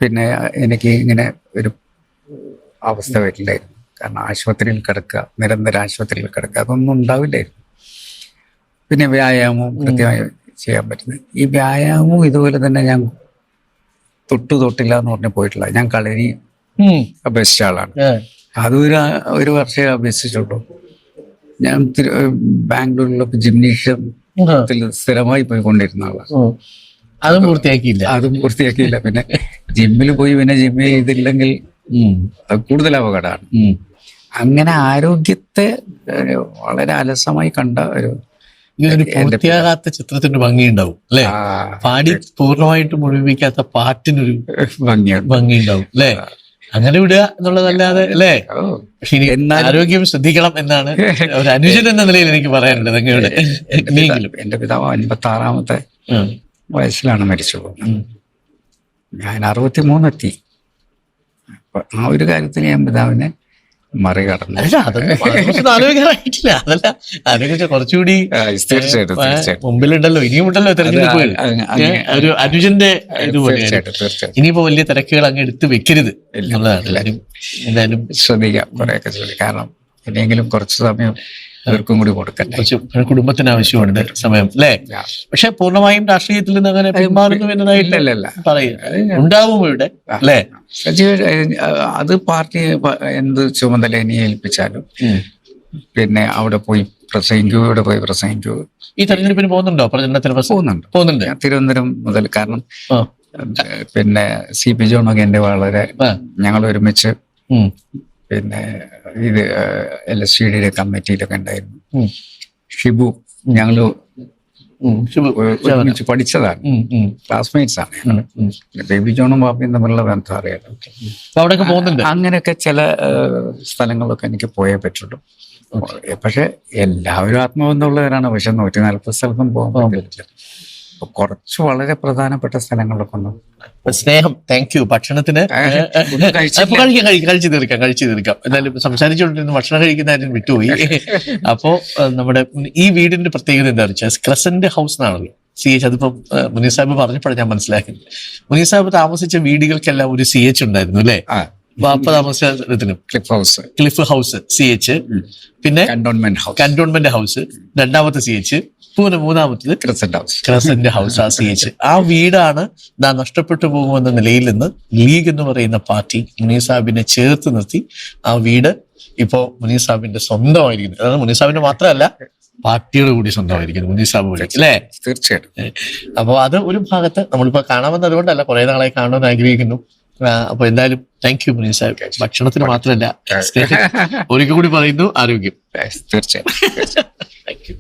പിന്നെ എനിക്ക് ഇങ്ങനെ ഒരു അവസ്ഥ വരില്ലായിരുന്നു. കാരണം ആശുപത്രിയിൽ കിടക്കുക, നിരന്തരം ആശുപത്രിയിൽ കിടക്കുക, അതൊന്നും ഉണ്ടാവില്ലായിരുന്നു. പിന്നെ വ്യായാമവും കൃത്യമായി ചെയ്യാൻ പറ്റുന്നത്. ഈ വ്യായാമവും ഇതുപോലെ തന്നെ ഞാൻ തൊട്ടില്ല എന്ന് പറഞ്ഞ് പോയിട്ടില്ല. ഞാൻ കളരി അഭ്യസിച്ച ആളാണ്. അതൊരു വർഷം അഭ്യസിച്ചുള്ളൂ. ഞാൻ ബാംഗ്ലൂരിലൊക്കെ ജിംനേഷ്യത്തിൽ സ്ഥിരമായി പോയിക്കൊണ്ടിരുന്ന ആളാണ്. അതും പൂർത്തിയാക്കിയില്ല. പിന്നെ ജിമ്മിൽ പോയി, പിന്നെ ജിമ്മ് ചെയ്തില്ലെങ്കിൽ അത് കൂടുതൽ അപകടമാണ്. അങ്ങനെ ആരോഗ്യത്തെ വളരെ അലസമായി കണ്ട ഒരു പൂർത്തിയാകാത്ത ചിത്രത്തിന് ഭംഗിയുണ്ടാവും അല്ലെ? പാടി പൂർണ്ണമായിട്ട് മുഴുമിക്കാത്ത പാട്ടിനൊരു ഭംഗിയുണ്ടാവും അല്ലെ? അങ്ങനെ വിടുക എന്നുള്ളതല്ലാതെ അല്ലേ? ഓ, പക്ഷെ ഇനി എന്നാലും- ആരോഗ്യം ശ്രദ്ധിക്കണം എന്നാണ് ഒരു അനുജൻ എന്ന നിലയിൽ എനിക്ക് പറയാനുള്ളത് അങ്ങയുടെ. എന്റെ പിതാവ് 56-ാമത്തെ വയസ്സിലാണ് മരിച്ചു പോകുന്നത്. ഞാൻ 63 എത്തി. അപ്പൊ ആ ഒരു കാര്യത്തിൽ ഞാൻ പിതാവിനെ മറികടന്നു. അല്ല, അതൊന്നും ആലോചിക്കാറായിട്ടില്ല. അതല്ല, ആലോചിച്ച കുറച്ചുകൂടി തീർച്ചയായിട്ടും തീർച്ചയായിട്ടും മുമ്പിലുണ്ടല്ലോ, ഇനിയും ഉണ്ടല്ലോ തെരഞ്ഞെടുപ്പ്. ഒരു അനുജന്റെ ഇതുപോലെ തീർച്ചയായിട്ടും തീർച്ചയായിട്ടും ഇനിയിപ്പോ വലിയ തിരക്കുകൾ അങ്ങ് എടുത്ത് വെക്കരുത് എന്നുള്ളതാണ് എല്ലാവരും. എന്തായാലും ശ്രദ്ധിക്കാം, കുറെയൊക്കെ ശ്രദ്ധിക്കാം. കാരണം ഇനിയെങ്കിലും കുറച്ച് സമയം ഇവർക്കും കൂടി കൊടുക്കട്ടെ. കുറച്ച് കുടുംബത്തിന് ആവശ്യമുണ്ട് സമയം, അല്ലേ? പക്ഷെ പൂർണ്ണമായും രാഷ്ട്രീയത്തിൽ നിന്ന് അങ്ങനെ പിന്മാറുന്നു എന്നതായിട്ട് ഇല്ലല്ല, പറയുക ഉണ്ടാവും ഇവിടെ, അല്ലേ? അത് പാർട്ടി എന്ത് ചുമതല ഇനി ഏൽപ്പിച്ചാലും പിന്നെ അവിടെ പോയി പ്രസംഗിക്കൂ, ഇവിടെ പോയി പ്രസംഗിക്കൂ. ഈ തെരഞ്ഞെടുപ്പിന് പോകുന്നുണ്ടോ? പ്രചരണത്തിന് പോകുന്നുണ്ട്. ഞാൻ തിരുവനന്തപുരം മുതൽ, കാരണം ആ. പിന്നെ CP ജോണൊക്കെ എന്റെ വളരെ ഞങ്ങൾ ഒരുമിച്ച് പിന്നെ ഇത് LSCD കമ്മിറ്റിയിലൊക്കെ ഉണ്ടായിരുന്നു. ഷിബു ഞങ്ങള് ഒരുമിച്ച് പഠിച്ചതാണ്, ക്ലാസ്മേറ്റ്സ് ആണ് ഞങ്ങള്. ബേബി ജോണും ബാപ്പിയും തമ്മിലുള്ള ബന്ധം അറിയാലോ. അവിടെയൊക്കെ പോകുന്നുണ്ട്. അങ്ങനെയൊക്കെ ചില സ്ഥലങ്ങളൊക്കെ എനിക്ക് പോയേ പറ്റുള്ളൂ. പക്ഷെ എല്ലാവരും ആത്മബന്ധമുള്ളവരാണ്. പക്ഷെ 140 സ്ഥലത്തും പോകാൻ പറ്റില്ല. കുറച്ച് വളരെ പ്രധാനപ്പെട്ട സ്ഥലങ്ങളിലൊക്കെ ഒന്നും. സ്നേഹം, താങ്ക് യു. ഭക്ഷണത്തിന് കഴിച്ചു തീർക്കാം. എന്നാലും സംസാരിച്ചുകൊണ്ടിരുന്ന ഭക്ഷണം കഴിക്കുന്ന കാര്യം വിട്ടുപോയി. അപ്പോ നമ്മുടെ ഈ വീടിന്റെ പ്രത്യേകത എന്താണെന്ന് വെച്ചാൽ ക്രസന്റ് ഹൗസ് എന്നാണല്ലോ. CH അതിപ്പോ മുനീർ സാഹിബ് പറഞ്ഞപ്പോഴാണ് ഞാൻ മനസ്സിലാക്കുന്നത്. മുനീർ സാഹിബ് താമസിച്ച വീടുകൾക്കെല്ലാം ഒരു CH ഉണ്ടായിരുന്നു, അല്ലേ? വാപ്പ താമസത്തിനും ക്ലിഫ് ഹൗസ് CH, പിന്നെ കന്റോൺമെന്റ് ഹൗസ് രണ്ടാമത്തെ CH, മൂന്നാമത്തത് ക്രസന്റ് ഹൗസ് CH. ആ വീടാണ് നഷ്ടപ്പെട്ടു പോകുമെന്ന നിലയിൽ നിന്ന് ലീഗ് എന്ന് പറയുന്ന പാർട്ടി മുനീർ സാഹിബിനെ ചേർത്ത് നിർത്തി ആ വീട് ഇപ്പോ മുനീർ സാഹിബിന്റെ സ്വന്തമായിരിക്കുന്നു. അതായത് മുനീർ സാഹിബിന്റെ മാത്രമല്ല, പാർട്ടിയുടെ കൂടി സ്വന്തമായിരിക്കുന്നു മുനീർ സാഹിബ് വഴി, അല്ലേ? തീർച്ചയായിട്ടും. അപ്പോൾ അത് ഒരു ഭാഗത്ത് നമ്മളിപ്പോ കാണാമെന്ന് അതുകൊണ്ടല്ല, കുറെ നാളായി കാണണമെന്ന് ആഗ്രഹിക്കുന്നു. അപ്പൊ എന്തായാലും താങ്ക് യു മുനീർ സാഹിബ്. ഭക്ഷണത്തിന് മാത്രമല്ല, ഒരിക്കൽ കൂടി പറയുന്നു, ആരോഗ്യം. തീർച്ചയായും. Thank you.